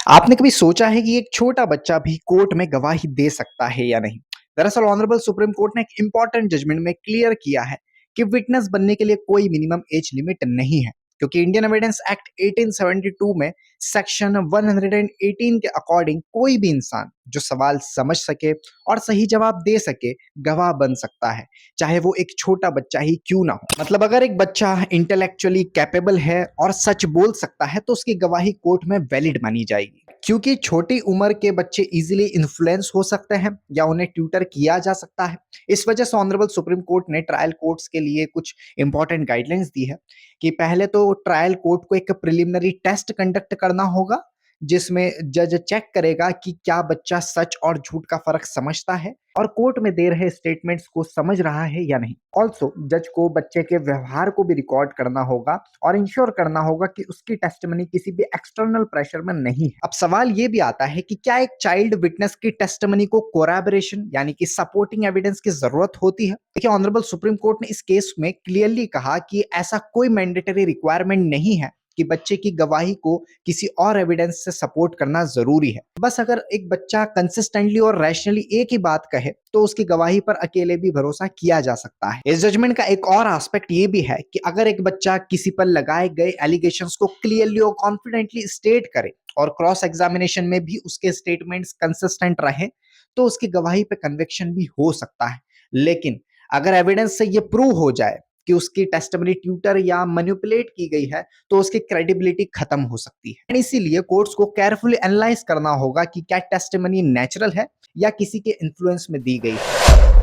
आपने कभी सोचा है कि एक छोटा बच्चा भी कोर्ट में गवाही दे सकता है या नहीं? दरअसल ऑनरेबल सुप्रीम कोर्ट ने एक इंपॉर्टेंट जजमेंट में क्लियर किया है कि विटनेस बनने के लिए कोई मिनिमम एज लिमिट नहीं है, क्योंकि इंडियन एविडेंस एक्ट 1872 में सेक्शन 118 के अकॉर्डिंग कोई भी इंसान जो सवाल समझ सके और सही जवाब दे सके गवाह बन सकता है, चाहे वो एक छोटा बच्चा ही क्यों ना हो। मतलब अगर एक बच्चा इंटेलेक्चुअली कैपेबल है और सच बोल सकता है तो उसकी गवाही कोर्ट में वैलिड मानी जाएगी। क्योंकि छोटी उम्र के बच्चे इजीली इन्फ्लुएंस हो सकते हैं या उन्हें ट्यूटर किया जा सकता है। इस वजह से ऑनरेबल सुप्रीम कोर्ट ने ट्रायल कोर्ट्स के लिए कुछ इंपॉर्टेंट गाइडलाइंस दी है कि पहले तो ट्रायल कोर्ट को एक प्रिलिमिनरी टेस्ट कंडक्ट करना होगा, जिसमें जज चेक करेगा कि क्या बच्चा सच और झूठ का फर्क समझता है और कोर्ट में दे रहे स्टेटमेंट्स को समझ रहा है या नहीं। ऑल्सो जज को बच्चे के व्यवहार को भी रिकॉर्ड करना होगा और इंश्योर करना होगा कि उसकी टेस्टिमनी किसी भी एक्सटर्नल प्रेशर में नहीं है। अब सवाल ये भी आता है कि क्या एक चाइल्ड विटनेस की टेस्टिमनी को कोरैबोरेशन यानी कि सपोर्टिंग एविडेंस की जरूरत होती है? देखिए, ऑनरेबल सुप्रीम कोर्ट ने इस केस में क्लियरली कहा कि ऐसा कोई मैंडेटरी रिक्वायरमेंट नहीं है कि बच्चे की गवाही को किसी और एविडेंस से सपोर्ट करना जरूरी है। बस अगर एक बच्चा कंसिस्टेंटली और रैशनली एक ही बात कहे तो उसकी गवाही पर अकेले भी भरोसा किया जा सकता है। इस जजमेंट का एक और एस्पेक्ट ये भी है कि अगर एक बच्चा किसी पर लगाए गए एलिगेशंस को क्लियरली और कॉन्फिडेंटली स्टेट करे और क्रॉस एग्जामिनेशन में भी उसके स्टेटमेंट्स कंसिस्टेंट रहे तो उसकी गवाही पे कन्विक्शन भी हो सकता है। लेकिन अगर एविडेंस से ये प्रूव हो जाए कि उसकी टेस्टिमनी ट्यूटर या मैनिपुलेट की गई है तो उसकी क्रेडिबिलिटी खत्म हो सकती है। And इसीलिए कोर्ट्स को केयरफुली एनालाइज करना होगा कि क्या टेस्टिमनी नेचुरल है या किसी के इन्फ्लुएंस में दी गई है।